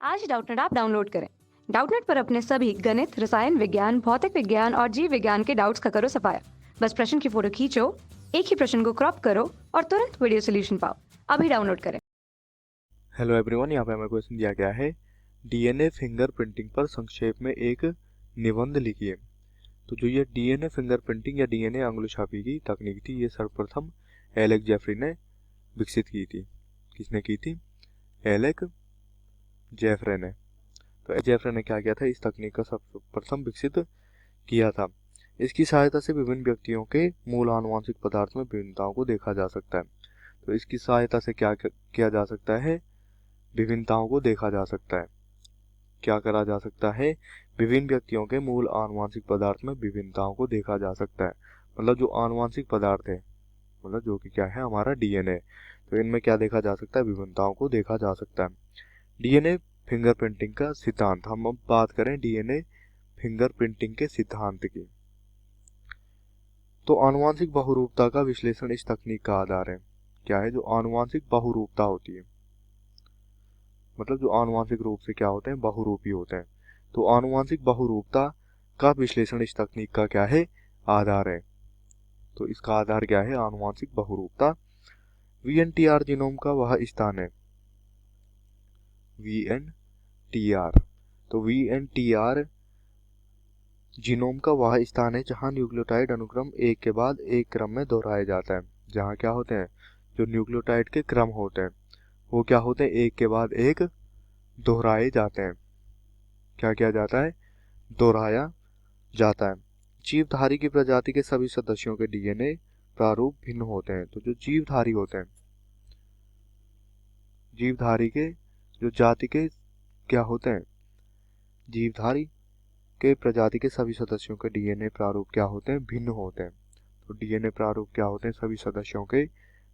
आज Doubtnut app download करें। Doubtnut पर अपने सभी गणित, रसायन विज्ञान, भौतिक विज्ञान और जीव विज्ञान के डाउट्स का करो सफाया। बस प्रश्न की फोटो खींचो, एक ही प्रश्न को क्रॉप करो और तुरंत वीडियो सोल्यूशन पाओ। अभी डाउनलोड करें। हेलो एवरीवन, यहाँ पे हमें क्वेश्चन दिया गया है डीएनए फिंगरप्रिंटिंग पर संक्षेप में एक निबंध लिखिए। तो जो ये डीएनए फिंगरप्रिंटिंग या डीएनए अंगुलिछापी की तकनीक थी, ये सर्वप्रथम एलेक जेफरी ने विकसित की थी। किसने की थी? एलेक जेफरे ने। तो जेफरे ने क्या किया था? इस तकनीक का सर्वप्रथम विकसित किया था। इसकी सहायता से विभिन्न व्यक्तियों के मूल आनुवांशिक पदार्थ में विभिन्नताओं को देखा जा सकता है। तो इसकी सहायता से क्या किया जा सकता है? विभिन्नताओं को देखा जा सकता है। क्या करा जा सकता है? विभिन्न व्यक्तियों के मूल आनुवांशिक पदार्थ में विभिन्नताओं को देखा जा सकता है। मतलब जो आनुवांशिक पदार्थ है, मतलब जो कि क्या है? हमारा डीएनए। तो इनमें क्या देखा जा सकता है? विभिन्नताओं को देखा जा सकता है। डीएनए फिंगरप्रिंटिंग का सिद्धांत। हम अब बात करें डीएनए फिंगरप्रिंटिंग के सिद्धांत की। तो आनुवांशिक बहुरूपता का विश्लेषण इस तकनीक का आधार है। क्या है? जो आनुवांशिक बहुरूपता होती है, मतलब जो आनुवांशिक रूप से क्या होते हैं? बहुरूपी होते हैं। तो आनुवांशिक बहुरूपता का विश्लेषण इस तकनीक का क्या है? आधार है। तो इसका आधार क्या है? आनुवांशिक बहुरूपता। वीएनटीआर जीनोम का वह स्थान है। वीएनटीआर। तो वीएनटीआर जीनोम का वह स्थान है जहां न्यूक्लियोटाइड अनुक्रम एक के बाद एक क्रम में दोहराया जाता है। जहां क्या होते हैं? जो न्यूक्लियोटाइड के क्रम होते हैं वो क्या होते हैं? एक के बाद एक दोहराए जाते हैं। क्या किया जाता है? दोहराया जाता है। जीवधारी की प्रजाति के सभी सदस्यों के डीएनए प्रारूप भिन्न होते हैं। तो जो जीवधारी होते हैं, जीवधारी के जो जाति के क्या होते हैं? जीवधारी के प्रजाति के सभी सदस्यों के डीएनए प्रारूप क्या होते हैं? भिन्न होते हैं। तो डीएनए प्रारूप क्या होते हैं? सभी सदस्यों के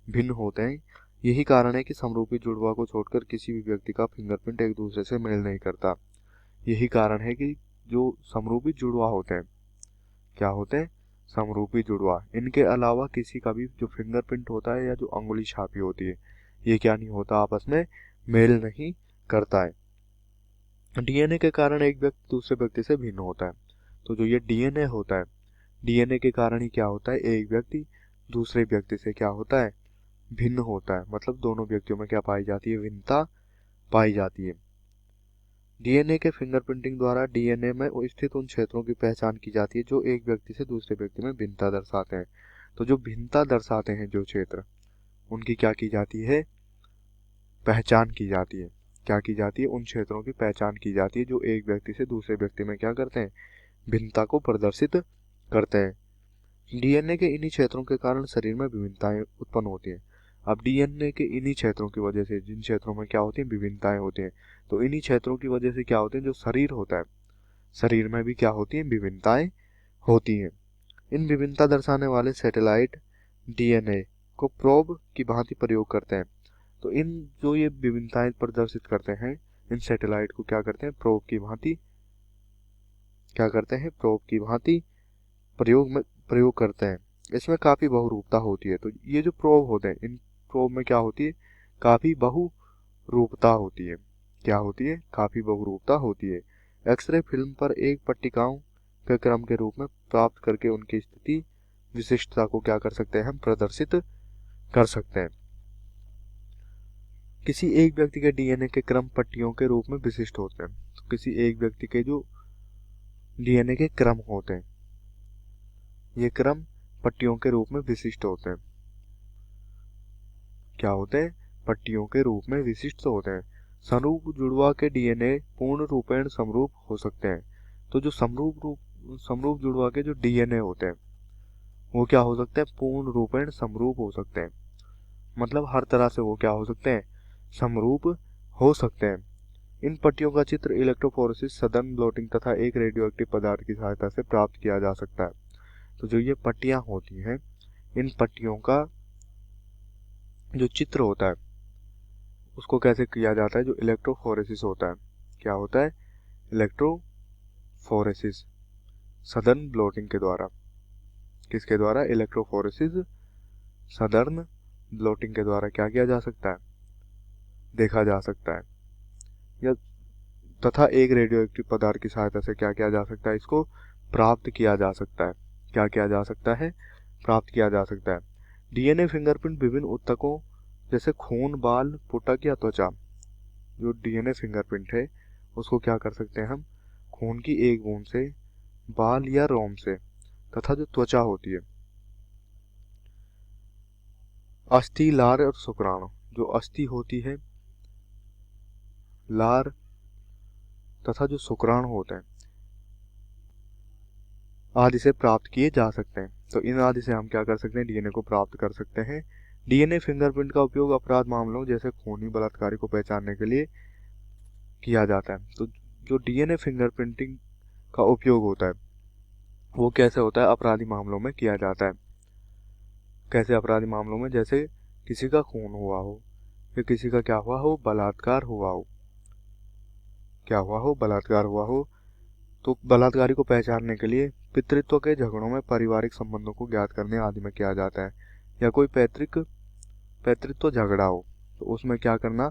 भिन्न होते हैं। यही कारण है कि समरूपी जुड़वा को छोड़कर किसी भी व्यक्ति का फिंगरप्रिंट एक दूसरे से मेल नहीं करता। यही कारण है कि जो समरूपी जुड़वा होते हैं, क्या होते हैं? समरूपी जुड़वा। इनके अलावा किसी का भी जो फिंगरप्रिंट होता है या जो अंगुली छापी होती है, ये क्या नहीं होता? आपस में मेल नहीं करता है। डीएनए के कारण एक व्यक्ति दूसरे व्यक्ति से भिन्न होता है। तो जो ये डीएनए होता है, डीएनए के कारण ही क्या होता है? एक व्यक्ति दूसरे व्यक्ति से क्या होता है? भिन्न होता है। मतलब दोनों व्यक्तियों में क्या पाई जाती है? भिन्नता पाई जाती है। डीएनए के फिंगरप्रिंटिंग द्वारा डीएनए में स्थित उन क्षेत्रों की पहचान की जाती है जो एक व्यक्ति से दूसरे व्यक्ति में भिन्नता दर्शाते हैं। तो जो भिन्नता दर्शाते हैं जो क्षेत्र, उनकी क्या की जाती है? पहचान की जाती है। क्या की जाती है? उन क्षेत्रों की पहचान की जाती है जो एक व्यक्ति से दूसरे व्यक्ति में क्या करते हैं? भिन्नता को प्रदर्शित करते हैं। डीएनए के इन्हीं क्षेत्रों के कारण शरीर में विभिन्नताएं उत्पन्न होती हैं। अब डीएनए के इन्हीं क्षेत्रों की वजह से, जिन क्षेत्रों में क्या होती है? विभिन्नताएं होती हैं, तो इन्हीं क्षेत्रों की वजह से क्या होते हैं? जो शरीर होता है, शरीर में भी क्या होती हैं? विभिन्नताएं होती हैं। इन विभिन्नता दर्शाने वाले सैटेलाइट डीएनए को प्रोब की भांति प्रयोग करते हैं। तो इन जो ये विभिन्नताएं प्रदर्शित करते हैं, इन सैटेलाइट को क्या करते हैं? प्रोब की भांति क्या करते हैं? प्रोब की भांति प्रयोग करते हैं। इसमें काफी बहुरूपता होती है। तो ये जो प्रोब होते हैं, इन प्रोब में क्या होती है? काफी बहुरूपता होती है। क्या होती है? काफी बहुरूपता होती है। एक्सरे फिल्म पर एक पट्टिकाओं के क्रम के रूप में प्राप्त करके उनकी स्थिति विशिष्टता को क्या कर सकते हैं? हम प्रदर्शित कर सकते हैं। किसी एक व्यक्ति के डीएनए के क्रम पट्टियों के रूप में विशिष्ट होते हैं। तो किसी एक व्यक्ति के जो डीएनए के क्रम होते हैं, ये क्रम पट्टियों के रूप में विशिष्ट होते हैं। क्या होते हैं? पट्टियों के रूप में विशिष्ट होते हैं। समरूप जुड़वा के डीएनए पूर्ण रूपेण समरूप हो सकते हैं। तो जो समरूप जुड़वा के जो डीएनए होते हैं वो क्या हो सकते हैं? पूर्ण रूपेण समरूप हो सकते हैं। मतलब हर तरह से वो क्या हो सकते हैं? समरूप हो सकते हैं। इन पट्टियों का चित्र इलेक्ट्रोफोरेसिस, सदर्न ब्लोटिंग तथा एक रेडियोएक्टिव पदार्थ की सहायता से प्राप्त किया जा सकता है। तो जो ये पट्टियां होती हैं, इन पट्टियों का जो चित्र होता है उसको कैसे किया जाता है? जो इलेक्ट्रोफोरेसिस होता है। क्या होता है? इलेक्ट्रोफोरेसिस, सदर्न ब्लोटिंग के द्वारा। किसके द्वारा? इलेक्ट्रोफोरेसिस, सदर्न ब्लोटिंग के द्वारा क्या किया जा सकता है? देखा जा सकता है। या तथा एक रेडियो एक्टिव पदार्थ की सहायता से क्या किया जा सकता है, इसको प्राप्त किया जा सकता है। क्या किया जा सकता है, प्राप्त किया जा सकता है। डीएनए फिंगरप्रिंट विभिन्न ऊतकों जैसे खून, बाल, पुटक या त्वचा, जो डीएनए फिंगरप्रिंट है उसको क्या कर सकते हैं हम, खून की एक बूंद से, बाल या रोम से, तथा जो त्वचा होती है, अस्थि, लार और शुक्राणु, जो अस्थि होती है, लार तथा जो शुक्राणु होते हैं आदि से प्राप्त किए जा सकते हैं। तो इन आदि से हम क्या कर सकते हैं, डीएनए को प्राप्त कर सकते हैं। डीएनए फिंगरप्रिंट का उपयोग अपराध मामलों जैसे खूनी बलात्कारी को पहचानने के लिए किया जाता है। तो जो डीएनए फिंगरप्रिंटिंग का उपयोग होता है वो कैसे होता है, अपराधी मामलों में किया जाता है। कैसे अपराधी मामलों में, जैसे किसी का खून हुआ हो या किसी का क्या हुआ हो, बलात्कार हुआ हो, क्या हुआ हो, बलात्कार हुआ हो, तो बलात्कारी को पहचानने के लिए पितृत्व के झगड़ों में पारिवारिक संबंधों को ज्ञात करने आदि में किया जाता है। या कोई पैतृत्व झगड़ा हो तो उसमें क्या करना,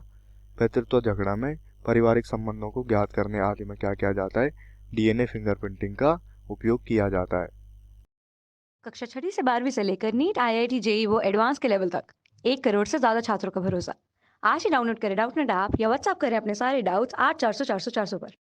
पैतृत्व झगड़ा में पारिवारिक संबंधों को ज्ञात करने आदि में क्या किया जाता है, डीएनए फिंगरप्रिंटिंग का उपयोग किया जाता है। कक्षा 6वीं से 12वीं से लेकर नीट, आईआईटी, जेई वो एडवांस के लेवल तक 1 करोड़ से ज्यादा छात्रों का भरोसा। आज ही डाउनलोड करें डाउटनेट ऐप या व्हाट्सएप करें अपने सारे डाउट्स 8400 400 400 पर।